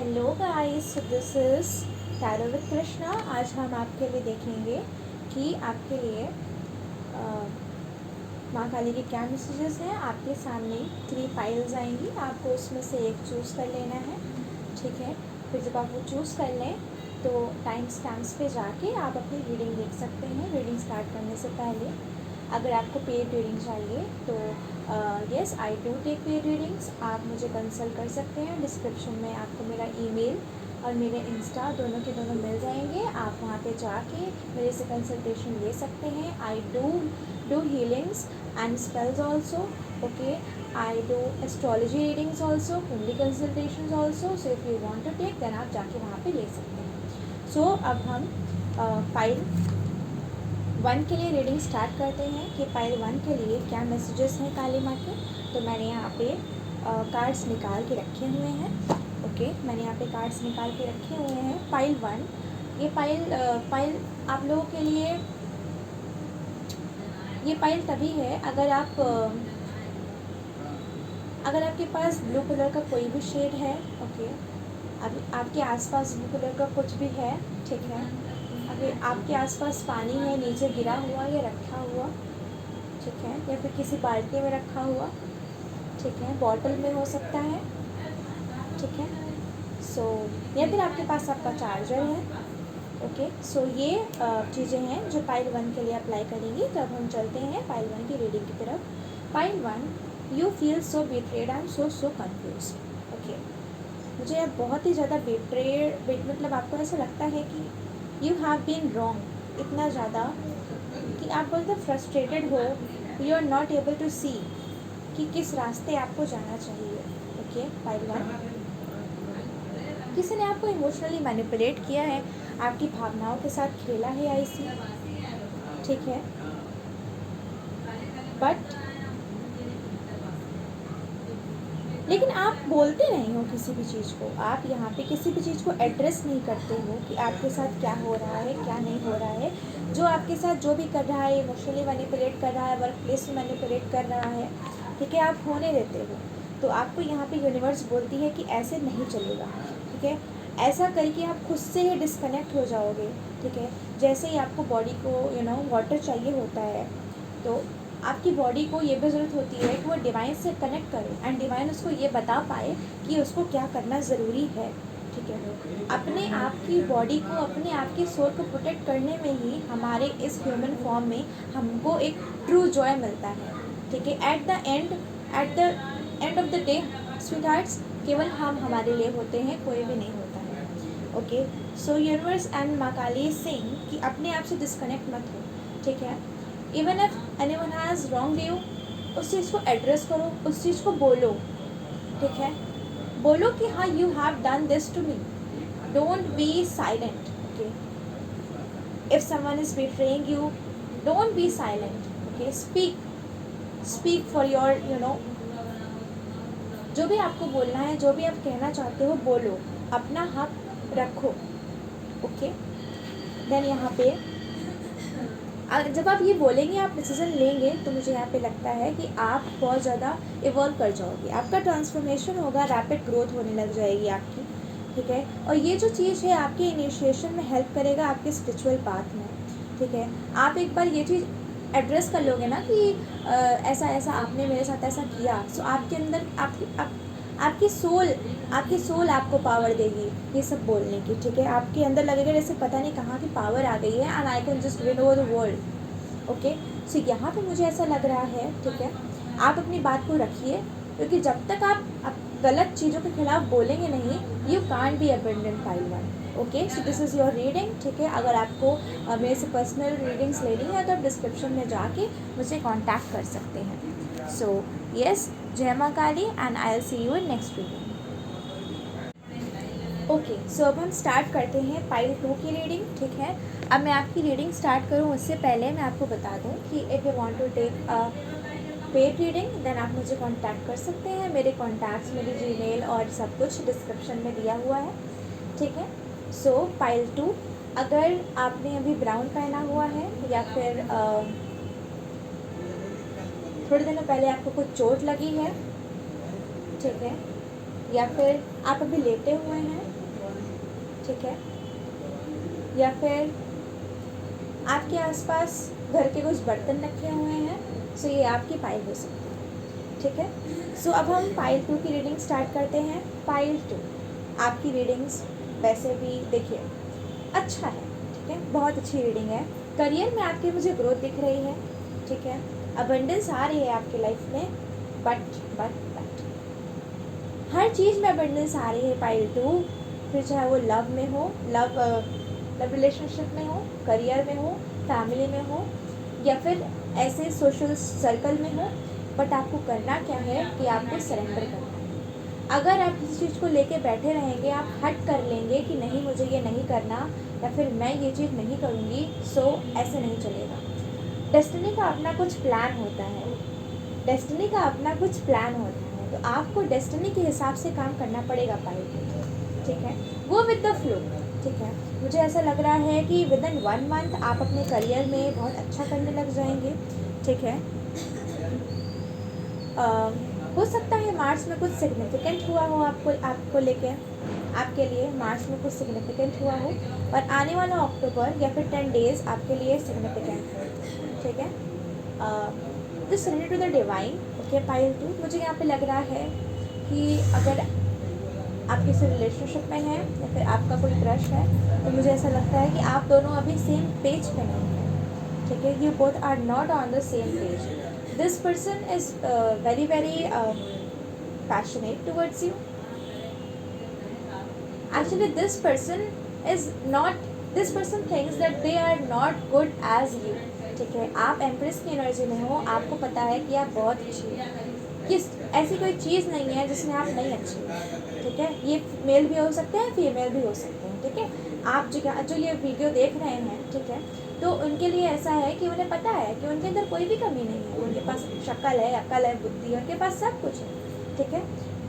Hello guys, this is tarot with Krishna. आज हम आपके लिए देखेंगे कि आपके लिए माँ काली के क्या मैसेजेस हैं। आपके सामने 3 फाइल्स आएंगी, आपको उसमें से एक चूज़ कर लेना है, ठीक है। फिर जब आप वो चूज़ कर लें तो टाइम स्टैम्प्स पे जाके आप अपनी रीडिंग देख सकते हैं। रीडिंग स्टार्ट करने से पहले अगर आपको पेड रीडिंग चाहिए तो yes, I do take paid readings. आप मुझे कंसल्ट कर सकते हैं। डिस्क्रिप्शन में आपको मेरा ईमेल और मेरे इंस्टा दोनों के दोनों मिल जाएंगे। आप वहाँ पे जाके मेरे से कंसल्टेशन ले सकते हैं। I do healings and spells also, okay. I do astrology readings also, कुंडली consultations also. So if you want to take then आप जाके वहाँ पे ले सकते हैं। सो अब हम फाइल 1 के लिए रीडिंग स्टार्ट करते हैं कि फाइल 1 के लिए क्या मैसेजेस हैं काली माँ के। तो मैंने यहाँ पे कार्ड्स निकाल के रखे हुए हैं, ओके। मैंने यहाँ पे कार्ड्स निकाल के रखे हुए हैं। फाइल 1, ये फाइल आप लोगों के लिए, ये फाइल तभी है अगर आपके पास ब्लू कलर का कोई भी शेड है, ओके। अभी आपके आसपास ब्लू कलर का कुछ भी है, ठीक है। अगर आपके आसपास पानी है नीचे गिरा हुआ या रखा हुआ, ठीक है, या फिर किसी बाल्टी में रखा हुआ, ठीक है, बॉटल में हो सकता है, ठीक है। सो या फिर आपके पास आपका चार्जर है, ओके। सो ये चीज़ें हैं जो फाइल 1 के लिए अप्लाई करेंगी। तो अब हम चलते हैं फाइल 1 की रीडिंग की तरफ। File 1, you feel so betrayed and so confuse, okay. मुझे अब बहुत ही ज़्यादा मतलब आपको ऐसा लगता है कि यू हैव बीन रॉन्ग इतना ज़्यादा कि आप बोलते फ्रस्ट्रेटेड हो, you are not able to see कि किस रास्ते आपको जाना चाहिए, ओके। फाइल 1, किसी ने आपको इमोशनली मैनिपुलेट किया है, आपकी भावनाओं के साथ खेला है ऐसी, ठीक है। बट लेकिन आप बोलते नहीं हो किसी भी चीज़ को, आप यहाँ पे किसी भी चीज़ को एड्रेस नहीं करते हो कि आपके साथ क्या हो रहा है क्या नहीं हो रहा है। जो आपके साथ जो भी कर रहा है, इमोशनली मैनिपुलेट कर रहा है, वर्क प्लेस में मैनिपुलेट कर रहा है, ठीक है, आप होने देते हो। तो आपको यहाँ पे यूनिवर्स बोलती है कि ऐसे नहीं चलेगा, ठीक है। ऐसा करके आप खुद से ही डिस्कनेक्ट हो जाओगे, ठीक है। जैसे ही आपको बॉडी को वाटर चाहिए होता है, तो आपकी बॉडी को ये भी ज़रूरत होती है कि वो डिवाइन से कनेक्ट करे एंड डिवाइन उसको ये बता पाए कि उसको क्या करना ज़रूरी है, ठीक है। अपने आप की बॉडी को, अपने आप की सोल को प्रोटेक्ट करने में ही हमारे इस ह्यूमन फॉर्म में हमको एक ट्रू जॉय मिलता है, ठीक है। At the end of the day स्वीटहार्ट्स, केवल हम हमारे लिए होते हैं, कोई भी नहीं होता है, ओके। सो यूनिवर्स एंड माँ काली सिंह कि अपने आप से डिस्कनेक्ट मत हो, ठीक है। Even if anyone has wrong you, उस चीज़ को एड्रेस करो, उस चीज़ को बोलो, ठीक है। बोलो कि हाँ, you have done this to me. Don't be silent, okay. If someone is betraying you, don't be silent, okay. Speak for your जो भी आपको बोलना है, जो भी आप कहना चाहते हो बोलो, अपना हक रखो, ओके। देन यहाँ पे जब आप ये बोलेंगे, आप डिसीजन लेंगे, तो मुझे यहाँ पे लगता है कि आप बहुत ज़्यादा इवॉल्व कर जाओगे, आपका ट्रांसफॉर्मेशन होगा, रैपिड ग्रोथ होने लग जाएगी आपकी, ठीक है। और ये जो चीज़ है आपके इनिशिएशन में हेल्प करेगा, आपके स्पिरिचुअल पाथ में, ठीक है। आप एक बार ये चीज़ एड्रेस कर लोगे ना कि ऐसा ऐसा आपने मेरे साथ ऐसा किया, सो आपके अंदर आपकी सोल आपको पावर देगी ये सब बोलने की, ठीक है। आपके अंदर लगेगा जैसे पता नहीं कहाँ की पावर आ गई है and I can just win over the world, okay. So यहाँ पे मुझे ऐसा लग रहा है, ठीक है। आप अपनी बात को रखिए, क्योंकि जब तक आप गलत चीज़ों के खिलाफ बोलेंगे नहीं, you can't be abandoned pile 1, okay. So this is your reading, ठीक है। अगर आपको मेरे से पर्सनल रीडिंग्स लेनी है तो आप डिस्क्रिप्शन में जाके मुझे कॉन्टैक्ट कर सकते हैं। सो येस, जय माँ Kali and I will see you in next reading. Okay, so अब हम स्टार्ट करते हैं फाइल 2 की रीडिंग, ठीक है। अब मैं आपकी रीडिंग स्टार्ट करूँ उससे पहले मैं आपको बता दूँ कि if you want to take a paid reading then आप मुझे कांटेक्ट कर सकते हैं। मेरे कॉन्टैक्ट्स, मेरी जीमेल और सब कुछ डिस्क्रिप्शन में दिया हुआ है, ठीक है। सो फाइल 2, अगर आपने अभी ब्राउन पहना हुआ है या फिर थोड़े दिनों पहले आपको कुछ चोट लगी है, ठीक है, या फिर आप अभी लेटे हुए हैं, ठीक है, या फिर आपके आसपास घर के कुछ बर्तन रखे हुए हैं, सो ये आपकी पाइल हो सकती है, ठीक है। सो अब हम पाइल 2 की रीडिंग स्टार्ट करते हैं। पाइल 2 आपकी रीडिंग्स वैसे भी देखिए अच्छा है, ठीक है, बहुत अच्छी रीडिंग है। करियर में आपकी मुझे ग्रोथ दिख रही है, ठीक है, अबंडेंस आ रही है आपकी लाइफ में, बट हर चीज़ में अबंडेंस आ रही है पाइल 2, फिर चाहे वो लव में हो, लव रिलेशनशिप में हो, करियर में हो, फैमिली में हो, या फिर ऐसे सोशल सर्कल में हो। बट आपको करना क्या है कि आपको सरेंडर करना है। अगर आप किसी चीज़ को लेके बैठे रहेंगे, आप हट कर लेंगे कि नहीं मुझे ये नहीं करना या फिर मैं ये चीज़ नहीं करूँगी, सो ऐसे नहीं चलेगा। डेस्टिनी का अपना कुछ प्लान होता है, डेस्टिनी का अपना कुछ प्लान होता है, तो आपको डेस्टिनी के हिसाब से काम करना पड़ेगा पाइल, ठीक है, वो विद द फ्लो, ठीक है। मुझे ऐसा लग रहा है कि विद इन 1 मंथ आप अपने करियर में बहुत अच्छा करने लग जाएंगे, ठीक है। हो सकता है मार्च में कुछ सिग्निफिकेंट हुआ हो आपको लेके, आपके लिए मार्च में कुछ सिग्निफिकेंट हुआ हो, और आने वाला अक्टूबर या फिर 10 डेज आपके लिए सिग्निफिकेंट हो, ठीक है। This surrender to the divine, okay pile 2। मुझे यहाँ पे लग रहा है कि अगर आप किसी रिलेशनशिप में हैं या फिर आपका कोई क्रश है, तो मुझे ऐसा लगता है कि आप दोनों अभी सेम पेज पे नहीं हैं, ठीक है, you both are not on the same page. This person is very passionate towards you. Actually this person thinks that they are not good as you, ठीक है। आप एम्प्रेस की एनर्जी में हो, आपको पता है कि आप बहुत अच्छी हो, किस ऐसी कोई चीज़ नहीं है जिसमें आप नहीं अच्छी हो, ठीक है। ये मेल भी हो सकते हैं, फीमेल भी हो सकते हैं, ठीक है। आप जो ये वीडियो देख रहे हैं, ठीक है, तो उनके लिए ऐसा है कि उन्हें पता है कि उनके अंदर कोई भी कमी नहीं है, उनके पास शक्ल है, अक्ल है, बुद्धि है, उनके पास सब कुछ है, ठीक है।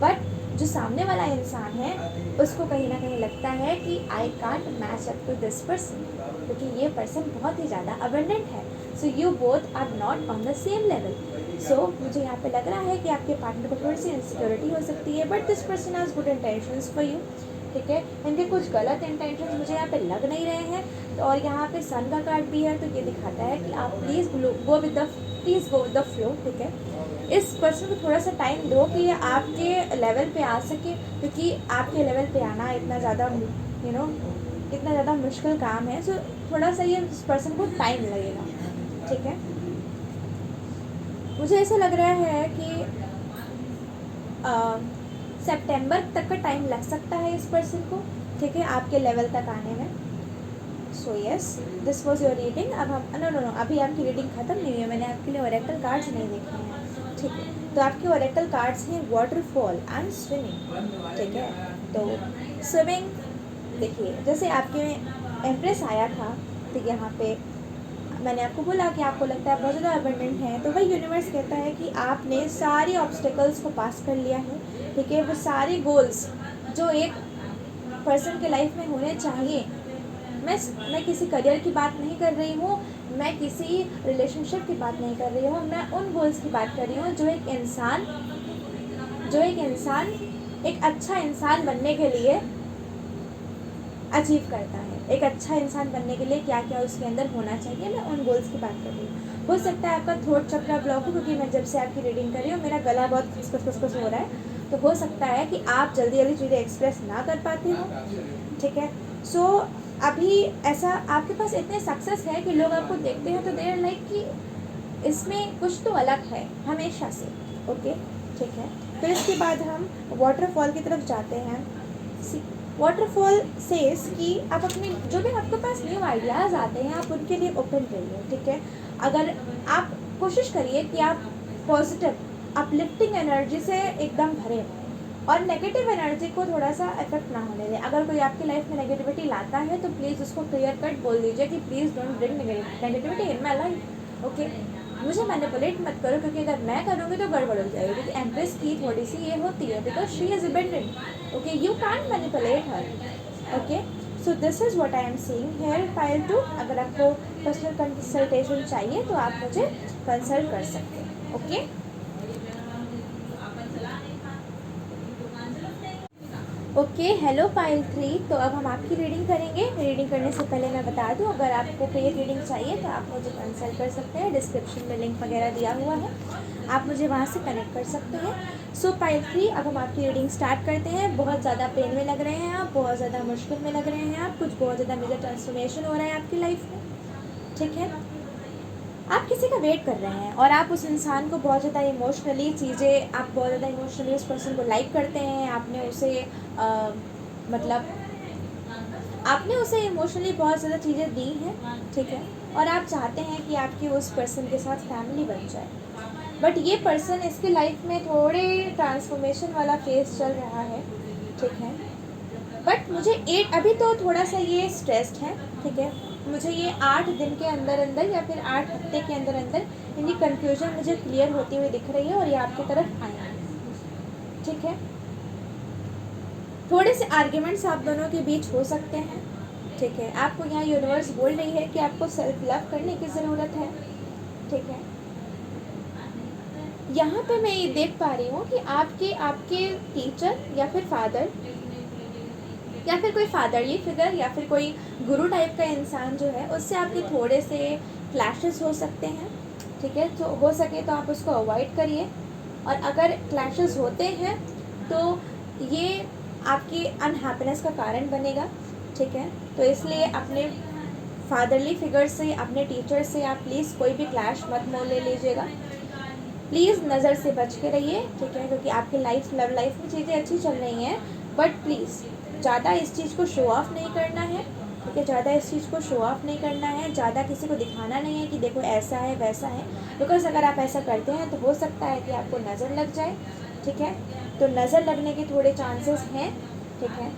बट जो सामने वाला इंसान है उसको कहीं ना कहीं लगता है कि I can't match up to this person, क्योंकि ये पर्सन बहुत ही ज़्यादा अबंडेंट है। So you both are not on the same level. So मुझे यहाँ पे लग रहा है कि आपके पार्टनर को थोड़ी सी इनसिक्योरिटी हो सकती है, but this person has good intentions for you, ठीक है। इनके कुछ गलत इंटेंशंस मुझे यहाँ पे लग नहीं रहे हैं। तो और यहाँ पे सन का कार्ड भी है, तो ये दिखाता है कि आप please go with the flow, ठीक है। इस पर्सन को थोड़ा सा टाइम दो कि ये आपके लेवल पे आ सके, क्योंकि आपके लेवल पे आना इतना ज़्यादा इतना ज़्यादा मुश्किल काम है। सो थोड़ा सा ये इस पर्सन को टाइम लगेगा, ठीक है। मुझे ऐसा लग रहा है कि सितंबर तक का टाइम लग सकता है इस पर्सन को, ठीक है, आपके लेवल तक आने में। So yes, this was your reading. अब हम नो अभी आपकी रीडिंग ख़त्म नहीं हुई है, मैंने आपके लिए ओरेकल कार्ड्स नहीं देखे हैं, ठीक है। तो आपके ओरेकल कार्ड्स हैं वाटरफॉल एंड स्विमिंग, ठीक है। तो स्विमिंग देखिए, जैसे आपके एम्प्रेस आया था, तो यहाँ पे मैंने आपको बोला कि आपको लगता है बहुत ज़्यादा अबंडेंट है, तो वही यूनिवर्स कहता है कि आपने सारी ऑब्स्टिकल्स को पास कर लिया है, ठीक है। वो सारे गोल्स जो एक पर्सन के लाइफ में होने चाहिए, मैं किसी करियर की बात नहीं कर रही हूँ, मैं किसी रिलेशनशिप की बात नहीं कर रही हूँ, मैं उन गोल्स की बात कर रही हूँ जो एक इंसान एक अच्छा इंसान बनने के लिए अचीव करता है। एक अच्छा इंसान बनने के लिए क्या क्या उसके अंदर होना चाहिए, मैं उन गोल्स की बात कर रही हूँ। हो सकता है आपका थ्रोट चक्रा ब्लॉक हो, क्योंकि मैं जब से आपकी रीडिंग कर रही हूँ मेरा गला बहुत खसखस हो रहा है, तो हो सकता है कि आप जल्दी चीज़ें एक्सप्रेस ना कर पाते हो, ठीक है। सो अभी ऐसा आपके पास इतने सक्सेस है कि लोग आपको देखते हैं तो देर लाइक कि इसमें कुछ तो अलग है हमेशा से, ओके, ठीक है। फिर इसके बाद हम वाटरफॉल की तरफ जाते हैं। वाटरफॉल सेज कि आप अपने जो भी आपके पास न्यू आइडियाज़ आते हैं आप उनके लिए ओपन रहिए, ठीक है। अगर आप कोशिश करिए कि आप पॉजिटिव अपलिफ्टिंग एनर्जी से एकदम भरे और नेगेटिव एनर्जी को थोड़ा सा इफेक्ट ना होने दें। अगर कोई आपकी लाइफ में नेगेटिविटी लाता है तो प्लीज़ उसको क्लियर कट बोल दीजिए कि please don't bring negativity in my life, okay. मुझे मैनिपुलेट मत करो, क्योंकि अगर मैं करूँगी तो गड़बड़ हो जाएगी, क्योंकि एम्प्रेस की थोड़ी सी ये होती है because she is dependent, okay, you can't manipulate her, okay. So this is what I am seeing here pile 2। अगर आपको पर्सनल कंसल्टेशन चाहिए तो आप मुझे कंसल्ट कर सकते हैं, ओके। Okay, hello pile 3। तो अब हम आपकी रीडिंग करेंगे। रीडिंग करने से पहले मैं बता दूं, अगर आपको पेड रीडिंग चाहिए तो आप मुझे कंसल्ट कर सकते हैं। डिस्क्रिप्शन में लिंक वगैरह दिया हुआ है, आप मुझे वहां से कनेक्ट कर सकते हैं। सो पाइल 3, अब हम आपकी रीडिंग स्टार्ट करते हैं। बहुत ज़्यादा पेन में लग रहे हैं आप, बहुत ज़्यादा मुश्किल में लग रहे हैं आप, कुछ बहुत ज़्यादा मेजर ट्रांसफॉर्मेशन हो रहा है आपकी लाइफ में, ठीक है। आप किसी का वेट कर रहे हैं और आप उस इंसान को बहुत ज़्यादा इमोशनली चीज़ें, आप बहुत ज़्यादा इमोशनली उस पर्सन को लाइक करते हैं। आपने उसे मतलब आपने उसे इमोशनली बहुत ज़्यादा चीज़ें दी हैं, ठीक है। और आप चाहते हैं कि आपकी उस पर्सन के साथ फैमिली बन जाए, बट ये पर्सन इसकी लाइफ में थोड़े ट्रांसफॉर्मेशन वाला फेस चल रहा है, ठीक है। बट मुझे अभी तो थोड़ा सा ये स्ट्रेस्ड है, ठीक है। मुझे ये 8 दिन के अंदर अंदर या फिर 8 हफ्ते के अंदर अंदर इनकी कंफ्यूजन मुझे क्लियर होती हुई दिख रही है और ये आपकी तरफ आएंगे, ठीक है। थोड़े से आर्ग्यूमेंट्स आप दोनों के बीच हो सकते हैं, ठीक है। आपको यहाँ यूनिवर्स बोल रही है कि आपको सेल्फ लव करने की ज़रूरत है, ठीक है। यहाँ पे मैं ये देख पा रही हूँ कि आपके टीचर या फिर फादर या फिर कोई फादरली फिगर या फिर कोई गुरु टाइप का इंसान जो है, उससे आपके थोड़े से क्लैशेस हो सकते हैं, ठीक है। तो हो सके तो आप उसको अवॉइड करिए, और अगर क्लैशेस होते हैं तो ये आपकी अनहैप्पीनेस का कारण बनेगा, ठीक है। तो इसलिए अपने फादरली फिगर से, अपने टीचर से आप प्लीज़ कोई भी क्लैश मत मोल ले लीजिएगा। प्लीज़ नज़र से बच के रहिए, ठीक है, क्योंकि आपकी लव लाइफ में चीज़ें अच्छी चल रही हैं, बट प्लीज़ ज़्यादा इस चीज़ को शो ऑफ नहीं करना है, ठीक है। ज़्यादा इस चीज़ को शो ऑफ नहीं करना है, ज़्यादा किसी को दिखाना नहीं है कि देखो ऐसा है वैसा है, बिकॉज अगर आप ऐसा करते हैं तो हो सकता है कि आपको नज़र लग जाए, ठीक है। तो नज़र लगने के थोड़े चांसेस हैं, ठीक है।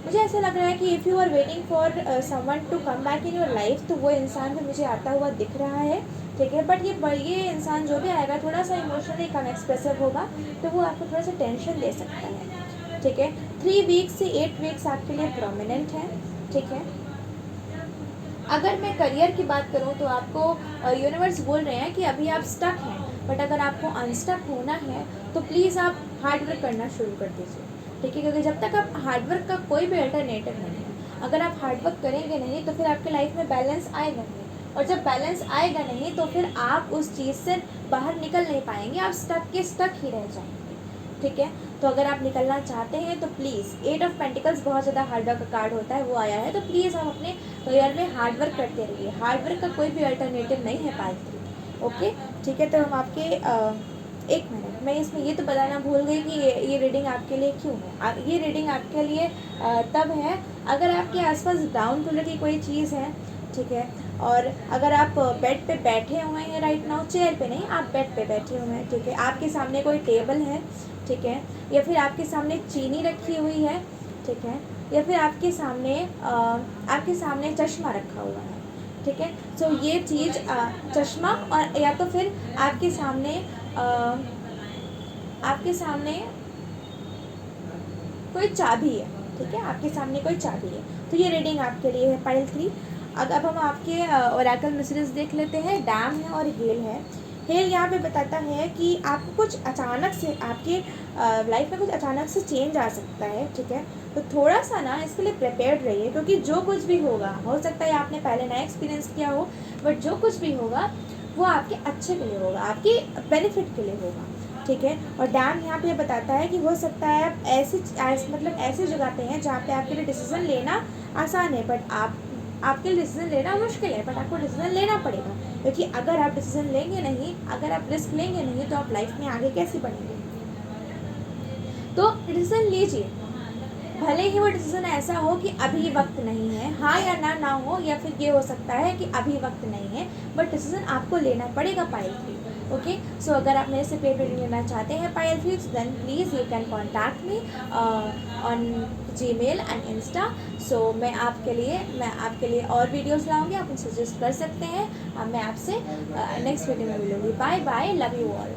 मुझे ऐसा लग रहा है कि if you are waiting for someone to come back in your life, तो वो इंसान भी मुझे आता हुआ दिख रहा है, ठीक है। बट ये इंसान जो भी आएगा थोड़ा सा इमोशनली कम एक्सप्रेसिव होगा, तो वो आपको थोड़ा सा टेंशन दे सकता है, ठीक है। 3 वीक्स से 8 वीक्स आपके लिए प्रोमिनेंट है, ठीक है। अगर मैं करियर की बात करूं तो आपको यूनिवर्स बोल रहे हैं कि अभी आप स्टक हैं, बट अगर आपको अनस्टक होना है तो प्लीज़ आप हार्डवर्क करना शुरू कर दीजिए, ठीक है। क्योंकि जब तक आप हार्डवर्क का कोई भी अल्टरनेटिव नहीं है, अगर आप हार्डवर्क करेंगे नहीं तो फिर आपके लाइफ में बैलेंस आएगा नहीं, और जब बैलेंस आएगा नहीं तो फिर आप उस चीज़ से बाहर निकल नहीं पाएंगे, आप स्टक के स्टक ही रह जाएंगे, ठीक है। तो अगर आप निकलना चाहते हैं तो प्लीज़, 8 ऑफ पेंटिकल्स बहुत ज़्यादा हार्डवर्क का कार्ड होता है, वो आया है, तो प्लीज़ आप अपने करियर में हार्डवर्क करते रहिए। हार्डवर्क का कोई भी अल्टरनेटिव नहीं है पाइल 3, ओके, ठीक है। तो हम आपके एक मिनट, मैं इसमें ये तो बताना भूल गई कि ये रीडिंग आपके लिए क्यों है। ये रीडिंग आपके लिए तब है अगर आपके आसपास ब्राउन कलर की कोई चीज़ है, ठीक है। और अगर आप बेड पे बैठे हुए हैं राइट नाउ, चेयर पे नहीं, आप बेड पे बैठे हुए हैं, ठीक है। आपके सामने कोई टेबल है, ठीक है, या फिर आपके सामने चीनी रखी हुई है, ठीक है, या फिर आपके सामने चश्मा रखा हुआ है, ठीक है। सो ये चीज़ चश्मा, और या तो फिर आपके सामने कोई चाबी है, ठीक है, आपके सामने कोई चाबी है। तो ये रीडिंग आपके लिए है पाइल 3। अब हम आपके ओरेकल मैसेजेस देख लेते हैं। डैम है और हेल है। हेल यहाँ पे बताता है कि आपको कुछ अचानक से आपके लाइफ में कुछ अचानक से चेंज आ सकता है, ठीक है। तो थोड़ा सा ना इसके लिए प्रिपेयर्ड रहिए, क्योंकि जो कुछ भी होगा, हो सकता है आपने पहले नया एक्सपीरियंस किया हो, बट जो कुछ भी होगा वो आपके अच्छे के लिए होगा, आपके बेनिफिट के लिए होगा, ठीक है। और डैम यहाँ पे बताता है कि हो सकता है आप ऐसी जगह पे हैं जहाँ पे आपके लिए डिसीजन लेना आसान है, बट आपके लिए डिसीजन लेना मुश्किल है, बट आपको डिसीजन लेना पड़ेगा, क्योंकि अगर आप डिसीजन लेंगे नहीं, अगर आप रिस्क लेंगे नहीं, तो आप लाइफ में आगे कैसे बढ़ेंगे। तो डिसीजन लीजिए, भले ही वो डिसीजन ऐसा हो कि अभी वक्त नहीं है, हाँ या ना हो, या फिर ये हो सकता है कि अभी वक्त नहीं है, बट डिसीजन आपको लेना पड़ेगा पाइल 3, ओके। सो अगर आप मेरे से पेड रीडिंग लेना चाहते हैं pile 3, then please you can contact me on Gmail and Insta. So मैं आपके लिए और वीडियोस लाऊंगी, आप मुझे सजेस्ट कर सकते हैं। मैं आपसे नेक्स्ट वीडियो में मिलूंगी। Bye bye, love you all.